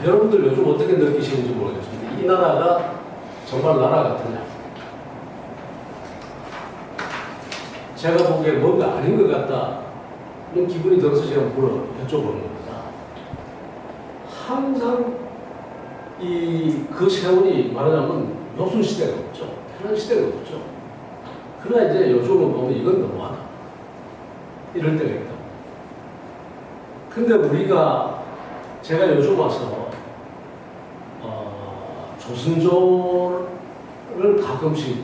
여러분들 요즘 어떻게 느끼시는지 모르겠습니다. 이 나라가 정말 나라 같으냐? 제가 보기에 뭔가 아닌 것 같다는 기분이 들어서 제가 여쭤보는 겁니다. 항상 그 세월이 말하자면 요순 시대가 없죠. 편한 시대가 없죠. 그러나 이제 요즘은 보면 이건 너무하다. 이럴 때가 있다. 근데 제가 요즘 와서 조선조를 가끔씩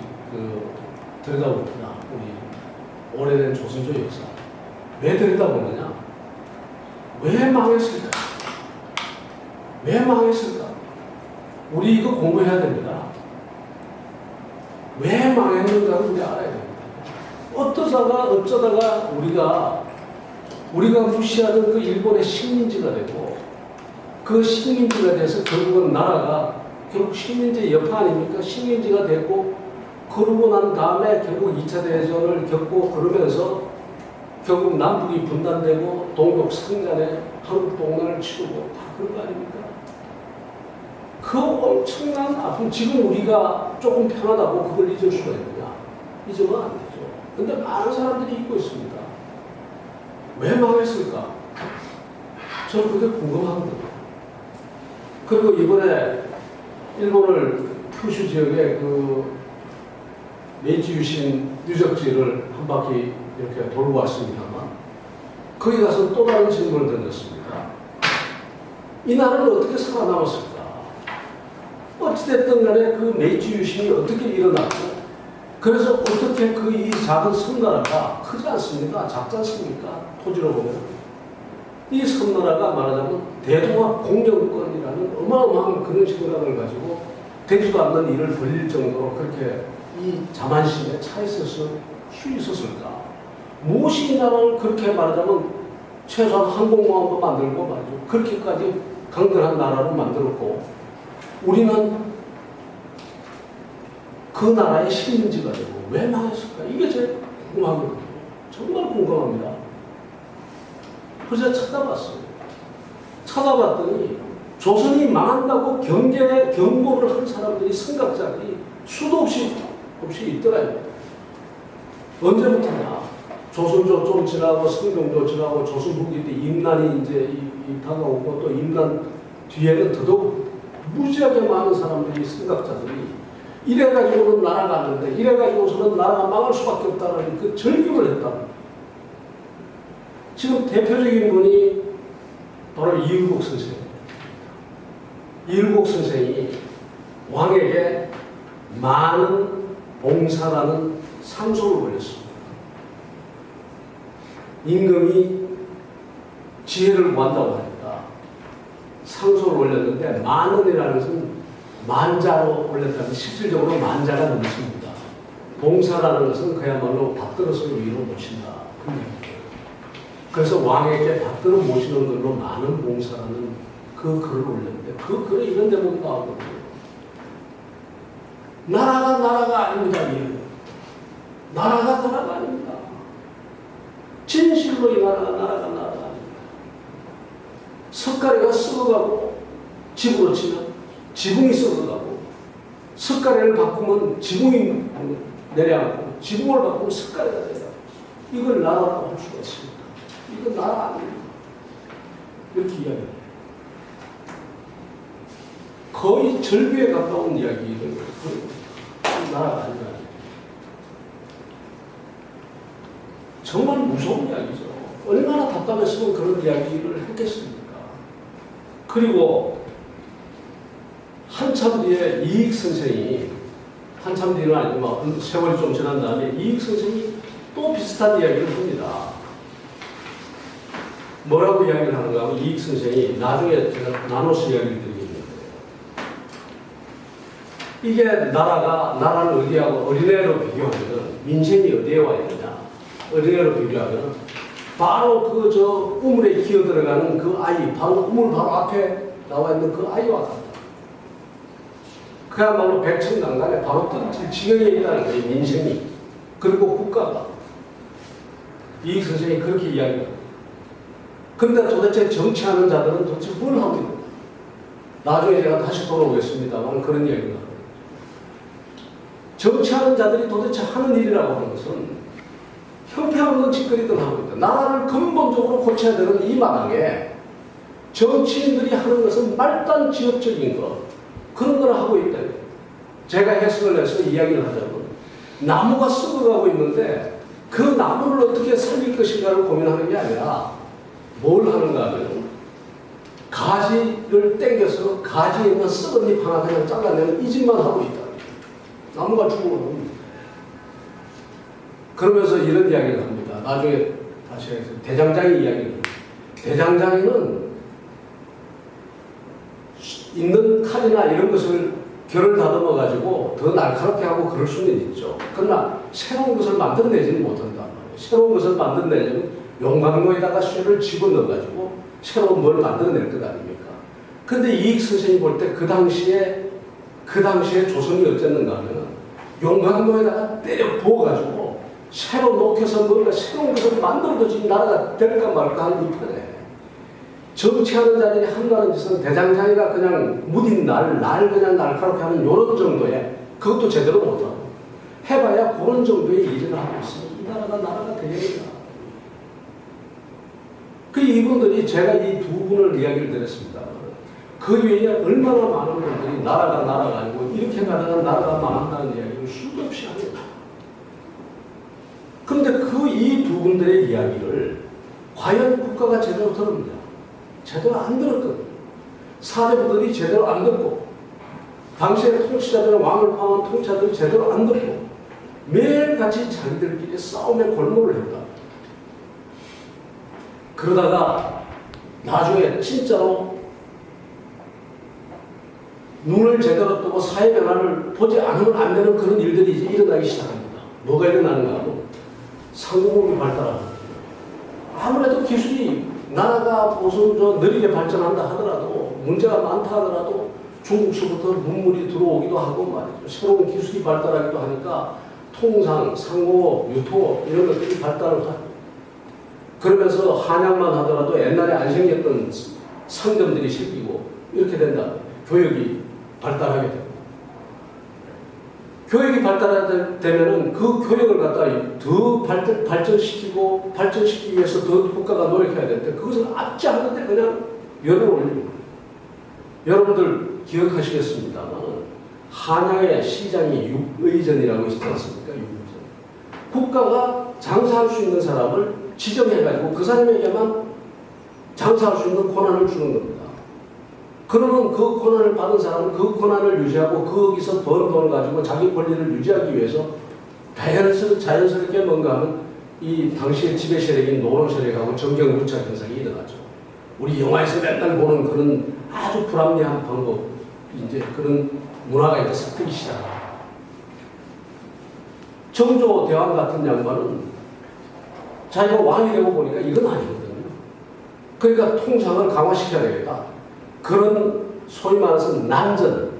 들여다보구나. 우리 오래된 조선조 역사. 왜 들여다보느냐? 왜 망했을까? 왜 망했을까? 우리 이거 공부해야 됩니다. 왜 망했는가를 우리 알아야 됩니다. 어쩌다가 우리가 무시하는 그 일본의 식민지가 되고 그 식민지가 돼서 결국은 나라가 결국 식민지 여파 아닙니까? 식민지가 됐고 그러고 난 다음에 결국 2차 대전을 겪고 그러면서 결국 남북이 분단되고 동독 상잔에 한국 동란을 치르고 다 그런 거 아닙니까? 그 엄청난 아픔, 지금 우리가 조금 편하다고 그걸 잊을 수가 있느냐? 잊으면 안 되죠. 근데 많은 사람들이 잊고 있습니다. 왜 망했을까? 저는 그게 궁금하거든요. 그리고 이번에 일본을 큐슈 지역에 메이지 유신 유적지를 한 바퀴 이렇게 돌고 왔습니다만 거기 가서 또 다른 질문을 던졌습니다. 이 나라는 어떻게 살아남았을까? 어찌됐든 간에 그 메이지 유신이 어떻게 일어났고 그래서 어떻게 이 작은 섬나라가 크지 않습니까? 작지 않습니까? 토지로 보면 이 섬나라가 말하자면 대동아 공영권이라는 어마어마한 그런 생각을 가지고 되지도 않는 일을 벌릴 정도로 그렇게 이 자만심에 차 있어서 수 있었을까? 무엇이 이 나라를 그렇게 말하자면 최소한 항공모함도 만들고 말이죠. 그렇게까지 강건한 나라로 만들었고 우리는 그 나라의 식민지가 되고 왜 망했을까? 이게 제일 궁금하거든요. 정말 궁금합니다. 그래서 찾아봤어요. 찾아봤더니 조선이 망한다고 경고를 한 사람들이 생각자들이 수도 없이 있더라고요. 언제부터냐? 조선조 좀 지나고 성종조 지나고 조선 후기 때 임난이 이제 다가오고 또 임난 뒤에는 더더욱 무지하게 많은 사람들이 생각자들이 이래가지고는 나라가 안 된다. 이래가지고서는 나라가 망할 수밖에 없다는 그 절규를 했다. 지금 대표적인 분이 바로 이율곡 선생입니다. 이율곡 선생이 왕에게 많은 봉사라는 상소를 올렸습니다. 임금이 지혜를 구한다고 하니까 상소를 올렸는데 만원이라는 것은 만자로 올렸다면 실질적으로 만자가 넘습니다. 봉사라는 것은 그야말로 받들어서 위로 모신다. 그래서 왕에게 받들어 모시는 걸로 많은 봉사라는 그 글을 올렸는데 그 글에 이런 대목이 나오거든요. 나라가 아닙니다. 나라가 아닙니다. 진실로 이 나라가 아닙니다. 석가래가 썩어가고 지붕으로 치면 지붕이 썩어가고 석가래를 바꾸면 지붕이 내려앉고 지붕을 바꾸면 석가래가 돼요. 이걸 나라라고 할 수가 있습니다. 이건 나라 아닙니다. 이렇게 이야기해요. 거의 절규에 가까운 이야기를 나라가 아니다. 정말 무서운 이야기죠. 얼마나 답답했으면 그런 이야기를 했겠습니까? 그리고 한참 뒤에 이익 선생이 한참 뒤는 아니지만 세월이 좀 지난 다음에 이익 선생이 또 비슷한 이야기를 합니다. 뭐라고 이야기를 하는가 하면 이익 선생이 나중에 제가 나눠서 이야기를 드리겠는데 이게 나라를 어디하고 어린애로 비교하면 민생이 어디에 와 있느냐 어린애로 비교하면 바로 우물에 기어 들어가는 그 아이 바로 우물 바로 앞에 나와 있는 그 아이와 같다. 그야말로 백천강간에 바로 던질 지경에 있다는 거예요. 민생이 그리고 국가가. 이익 선생이 그렇게 이야기합니다. 그런데 도대체 정치하는 자들은 도대체 뭘 하고 있는가? 나중에 제가 다시 돌아오겠습니다만 그런 얘기를 하고 정치하는 자들이 도대체 하는 일이라고 하는 것은 형편없는 짓거리들 하고 있다. 나라를 근본적으로 고쳐야 되는 이 마당에 정치인들이 하는 것은 말단 지역적인 것 그런 걸 하고 있다. 제가 해석을 해서 이야기를 하자면 나무가 썩어가고 있는데 그 나무를 어떻게 살릴 것인가를 고민하는 게 아니라 뭘 하는가 하면 가지를 땡겨서 가지에 있는 썩은 잎 하나 그냥 잘라내는 이 짓만 하고 있다. 나무가 죽어가고 그러면서 이런 이야기를 합니다. 나중에 다시 해서 대장장이 이야기를 합니다. 대장장이는 있는 칼이나 이런 것을 결을 다듬어 가지고 더 날카롭게 하고 그럴 수는 있죠. 그러나 새로운 것을 만들어내지는 못한단 말이에요. 새로운 것을 만들어내려면 용광로에다가 쇠를 집어넣어 가지고 새로운 뭘 만들어낼 것 아닙니까? 근데 이익 선생이 볼 때 그 당시에 조선이 어쨌는가 하면 용광로에다가 때려 부어가지고 새로 녹여서 뭔가 새로운 것을 만들어도 나라가 될까 말까 하는 이 편에 정치하는 자들이 한다는 짓은 대장장이가 그냥 무딘 날 그냥 날카롭게 하는 이런 정도의 그것도 제대로 못하고 해봐야 그런 정도의 일을 하고 있으니 이 나라가 되겠다. 그 이분들이 제가 이 두 분을 이야기를 드렸습니다. 그 외에 얼마나 많은 분들이 나라가 아니고 이렇게 가다가 나라가 망한다는 이야기를 수도 없이 합니다. 그런데 그 이 두 분들의 이야기를 과연 국가가 제대로 들읍니다. 제대로 안 들었거든요. 사대부들이 제대로 안 듣고 당시의 통치자들은 왕을 포함한 통치자들이 제대로 안 듣고 매일같이 자기들끼리 싸움의 골목을 했다. 그러다가 나중에 진짜로 눈을 제대로 뜨고 사회 변화를 보지 않으면 안 되는 그런 일들이 이제 일어나기 시작합니다. 뭐가 일어나는가 하면 상공업이 발달합니다. 아무래도 기술이 나라가 무슨 느리게 발전한다 하더라도 문제가 많다 하더라도 중국서부터 문물이 들어오기도 하고 말이죠. 새로운 기술이 발달하기도 하니까 통상, 상공업, 유통업 이런 것들이 발달을 하고 그러면서 한약만 하더라도 옛날에 안 생겼던 상점들이 생기고 이렇게 된다. 교육이 발달하게 되고 교육이 발달되면은 그 교육을 갖다 더 발전시키기 위해서 더 국가가 노력해야 되는데 그것을 압제하는데 그냥 열을 올립니다. 여러분들 기억하시겠습니다만 한양의 시장이 육의전이라고 있지 않습니까? 육의전. 국가가 장사할 수 있는 사람을 지정해가지고 그 사람에게만 장사할 수 있는 권한을 주는 겁니다. 그러면 그 권한을 받은 사람은 그 권한을 유지하고 거기서 번 돈을 가지고 자기 권리를 유지하기 위해서 자연스럽게 뭔가 하면 이 당시의 지배 세력인 노론 세력하고 정경유착 현상이 일어나죠. 우리 영화에서 맨날 보는 그런 아주 불합리한 방법, 이제 그런 문화가 이제 섞이기 시작합니다. 정조대왕 같은 양반은 자기가 왕이 되고 보니까 이건 아니거든요. 그러니까 통상을 강화시켜야 되겠다. 그런 소위 말해서 난전,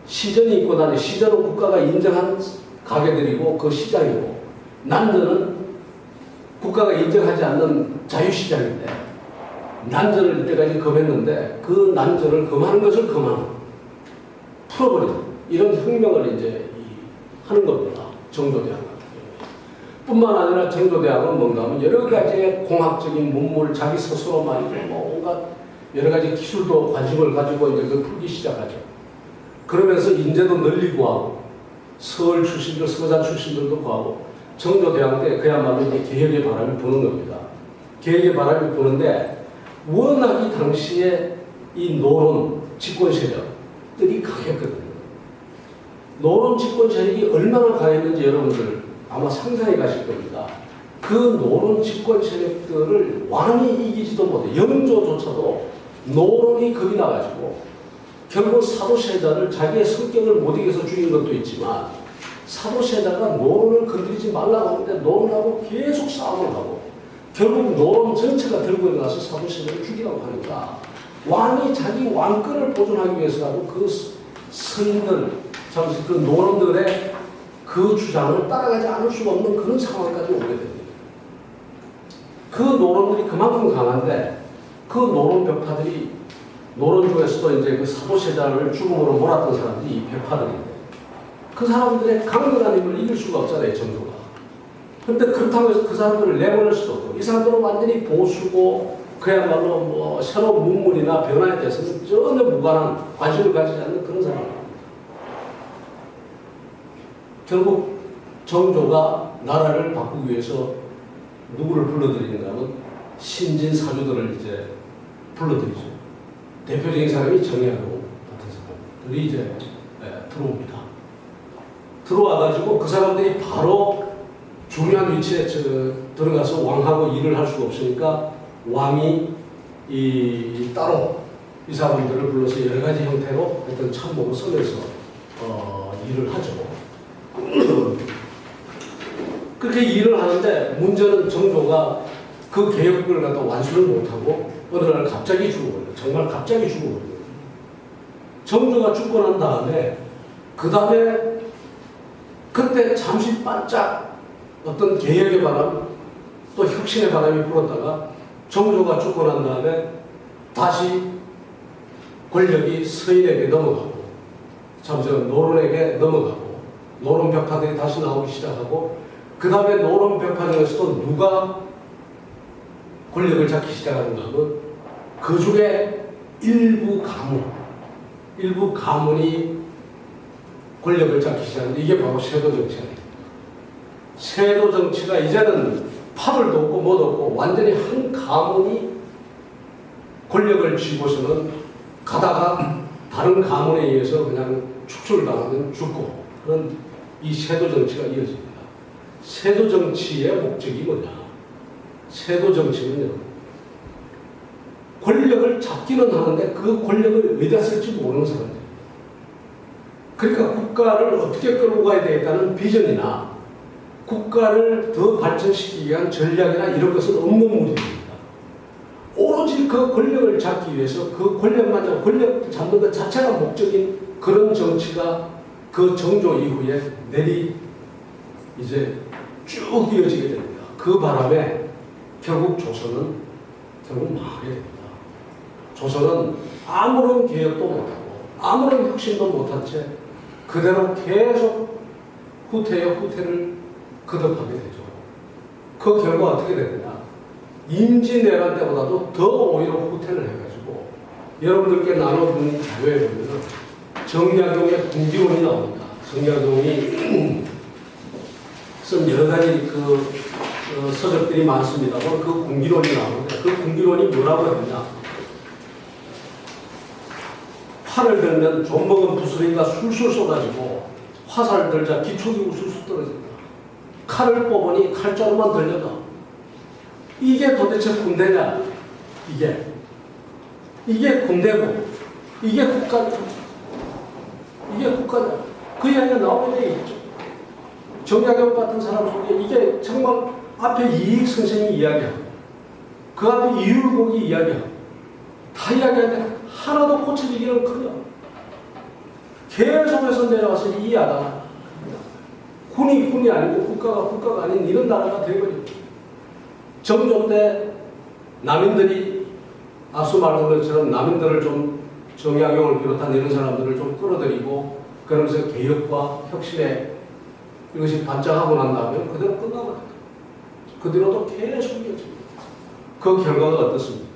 시전이 있고 나니 시전은 국가가 인정한 가게들이고 그 시장이고 난전은 국가가 인정하지 않는 자유시장인데 난전을 이때까지 금했는데 그 난전을 금하는 것을 풀어버리는 이런 혁명을 이제 하는 겁니다. 정조대왕 같은 경우에. 뿐만 아니라 정조대왕은 뭔가 하면 여러 가지의 공학적인 문물, 자기 스스로 말이죠. 온갖 여러 가지 기술도 관심을 가지고 이제 그 풀기 시작하죠. 그러면서 인재도 늘리고 하고 서울 출신들, 서자 출신들도 구하고 정조대왕 때 그야말로 이제 개혁의 바람이 부는 겁니다. 개혁의 바람이 부는데 워낙 이 당시에 이 노론 집권 세력들이 강했거든요. 노론 집권 세력이 얼마나 강했는지 여러분들 아마 상상해 가실 겁니다. 그 노론 집권 세력들을 왕이 이기지도 못해. 영조조차도 노론이 겁이 나가지고 결국 사도세자를 자기의 성격을 못 이겨서 죽인 것도 있지만 사도세자가 노론을 건드리지 말라고 하는데 노론하고 계속 싸움을 하고 결국 노론 전체가 들고 일어나서 사도세자를 죽이라고 하니까 왕이 자기 왕권을 보존하기 위해서라도 그 서인들, 그 노론들의 그 주장을 따라가지 않을 수가 없는 그런 상황까지 오게 됩니다. 그 노론들이 그만큼 강한데 그 노론 벽파들이 노론 중에서도 이제 그 사도세자를 죽음으로 몰았던 사람들이 이 백파들인데 그 사람들의 강력한 힘을 이길 수가 없잖아요, 정조가. 근데 그렇다고 해서 그 사람들을 내보낼 수도 없고 이 사람들은 완전히 보수고 그야말로 뭐 새로운 문물이나 변화에 대해서는 전혀 무관한 관심을 가지지 않는 그런 사람입니다. 결국 정조가 나라를 바꾸기 위해서 누구를 불러들이는가 하면 신진사주들을 이제 불러들이죠. 대표적인 사람이 정약용 같은 사람들이 이제 들어옵니다. 들어와가지고 그 사람들이 바로 중요한 위치에 들어가서 왕하고 일을 할 수가 없으니까 왕이 따로 이 사람들을 불러서 여러 가지 형태로 어떤 참모를 써내서 일을 하죠. 그렇게 일을 하는데 문제는 정조가 그 개혁을 갖다 완수를 못하고 어느 날 갑자기 죽어버려요. 정말 갑자기 죽어버려요. 정조가 죽고 난 다음에 그 다음에 그때 잠시 반짝 어떤 개혁의 바람 또 혁신의 바람이 불었다가 정조가 죽고 난 다음에 다시 권력이 서인에게 넘어가고 잠시만 노론에게 넘어가고 노론 벽파들이 다시 나오기 시작하고 그 다음에 노론 벽파 중에서도 누가 권력을 잡기 시작하는가 하면 그 중에 일부 가문이 권력을 잡기 시작하는데 이게 바로 세도 정치가 됩니다. 세도 정치가 이제는 파벌도 없고 뭐도 없고 완전히 한 가문이 권력을 쥐고서는 가다가 다른 가문에 의해서 그냥 축출당하면 죽고 그런 이 세도 정치가 이어집니다. 세도 정치의 목적이 뭐냐? 세도 정치는요, 권력을 잡기는 하는데 그 권력을 어디다 쓸지 모르는 사람들. 그러니까 국가를 어떻게 끌고 가야 되겠다는 비전이나 국가를 더 발전시키기 위한 전략이나 이런 것은 없는 무리입니다. 오로지 그 권력을 잡기 위해서 그 권력만 권력 잡는 것 자체가 목적인 그런 정치가 그 정조 이후에 이제 쭉 이어지게 됩니다. 그 바람에 결국 조선은 망하게 됩니다. 조선은 아무런 개혁도 못하고 아무런 혁신도 못한 채 그대로 계속 후퇴를 거듭하게 되죠. 그 결과 어떻게 되느냐? 임진왜란 때보다도 더 오히려 후퇴를 해가지고 여러분들께 나눠준 자료에 보면 정약용의 군기론이 나옵니다. 정약용이 쓴 여러 가지 서적들이 많습니다만 그 군기론이 나오는데 그 군기론이 뭐라고 했냐? 활을 들면 좀먹은 부스러기가 술술 쏟아지고 화살 들자 기초기구 술술 떨어진다. 칼을 뽑으니 칼자루만 들려다. 이게 도대체 군대냐? 이게 군대고 이게 국가냐? 그 이야기가 나오게 되겠죠. 정약용 같은 사람 속에 이게 정말 앞에 이익선생이 이야기하고 그 앞에 이율곡이 이야기하고 다 이야기하는데 하나도 고쳐지기는 커녕 계속해서 내려와서 이해하다가 군이 아니고 국가가 아닌 이런 나라가 되어버립니다. 정조 때 남인들이 앞서 말한 것처럼 남인들을 좀 정약용을 비롯한 이런 사람들을 좀 끌어들이고 그러면서 개혁과 혁신에 이것이 반짝하고 난 다음에 그대로 끝나버려요. 그 뒤로도 계속 이어집니다. 그 결과가 어떻습니까?